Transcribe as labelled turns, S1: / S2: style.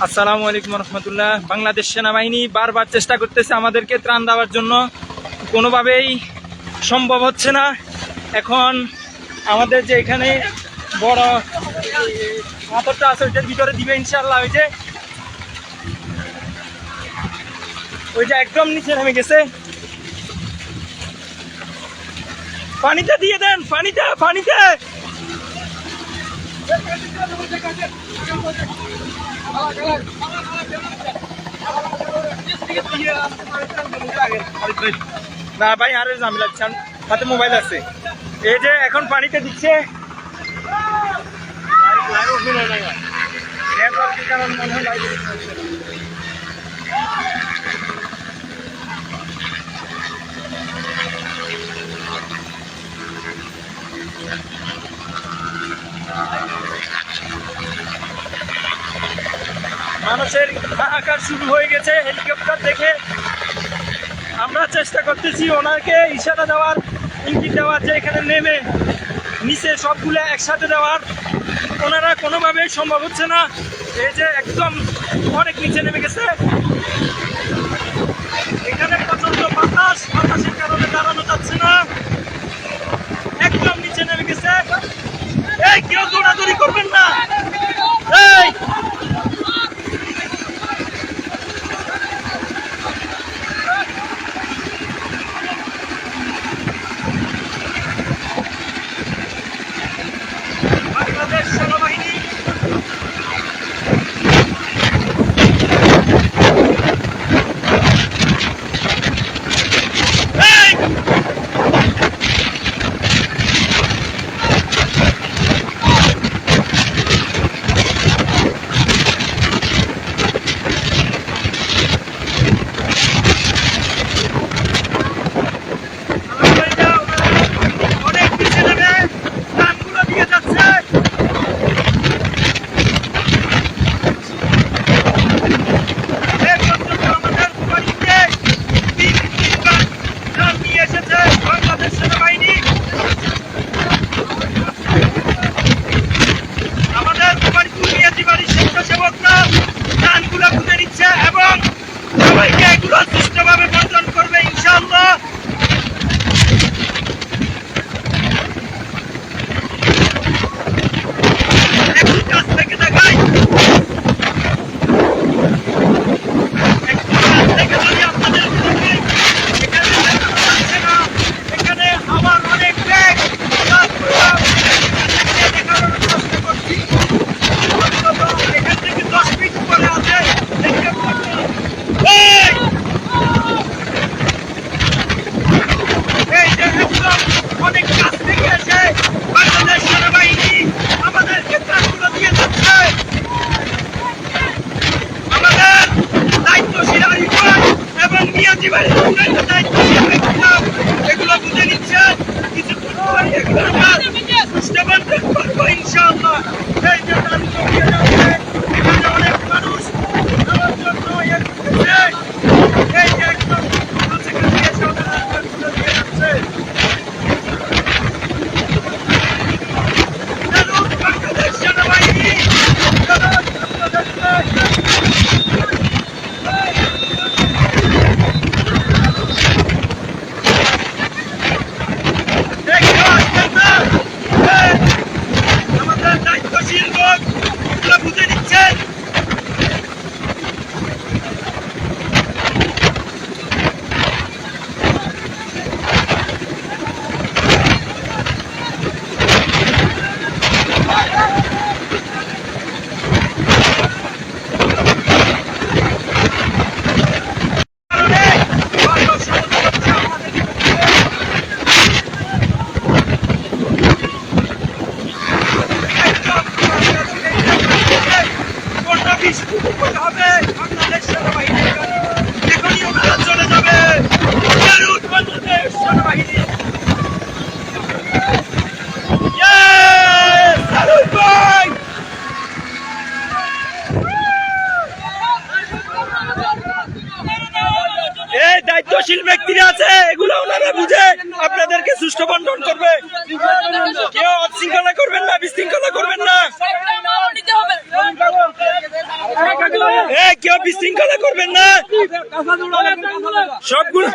S1: আসসালামু আলাইকুম রহমতুল্লাহ। বাংলাদেশ সেনাবাহিনী বারবার চেষ্টা করতেছে আমাদেরকে ত্রাণ দেওয়ার জন্য, কোনোভাবেই সম্ভব হচ্ছে না। এখন আমাদের যে এখানে বড় পাথরটা আছে ওইটার ভিতরে দিবে ইনশাআল্লাহ। ওইটা একদম নিচে নেমে গেছে। পানিতে দিয়ে দেন, পানিতে পানিতে। না ভাই, আরে ঝামেলা, হাতে মোবাইল আছে। এই যে এখন পানিতে দিচ্ছে। মানুষের হাহাকার শুরু হয়ে গেছে হেলিকপ্টার দেখে। আমরা চেষ্টা করতেছি ওনাকে ইশারা দেওয়ার, ইঙ্গিত দেওয়ার যে এখানে নেমে নিচে সবগুলো একসাথে দেওয়ার। ওনারা কোনোভাবেই সম্ভব হচ্ছে না। এই যে একদম অনেক নিচে নেমে গেছে। এখানে প্রচন্ড বাতাসের কারণে দাঁড়ানো যাচ্ছে না। একদম নিচে নেমে গেছে। এই কেউ দৌড়াদৌড়ি করবেন না। এই বাংলাদেশ সেনাবাহিনী সুষ্ঠুভাবে বন্টন করবে ইনশাআল্লাহ। একটু কাছ থেকে দেখাই, এখানে আমার অনেক ব্যাগ এখান থেকে 10 ফিট উপরে আছে। অনেক কাছ থেকে এসে বাংলাদেশ সেনাবাহিনী আমাদেরকে ত্রাণগুলো দিয়ে যাচ্ছে। আমাদের দায়িত্বশীল আইন এবং নিয়াজি বাহিনীর অন্যান্য দায়িত্বশীল ব্যক্তিরা এগুলো বুঝে নিচ্ছে। কিছুক্ষণ পরে এগুলো সুষ্ঠু বন্টন করবো ইনশাআল্লাহ। এই যে ত্রাণগুলো দিয়ে যাচ্ছে, এখানে অনেক মানুষ আমার জন্য এই যে একদম কাছাকাছি এসে আমাদের ত্রাণগুলো দিয়ে যাচ্ছে। বাংলাদেশ সেনাবাহিনী আমাদের দায়িত্বশীল লোক বুঝে নিচ্ছেন। বাংলাদেশ সেনাবাহিনীর গাড়ি এখনই ওনারা চলে যাবে। বাংলাদেশ সেনাবাহিনী এই দায়িত্বশীল ব্যক্তিরা আছে, এগুলো ওনারা বুঝে আপনাদেরকে সুষ্ঠু বন্টন করবে। কেউ অশৃঙ্খলা করবেন না, বিশৃঙ্খলা করবেন না। কেউ বিশৃঙ্খলা করবেন না। সবগুলো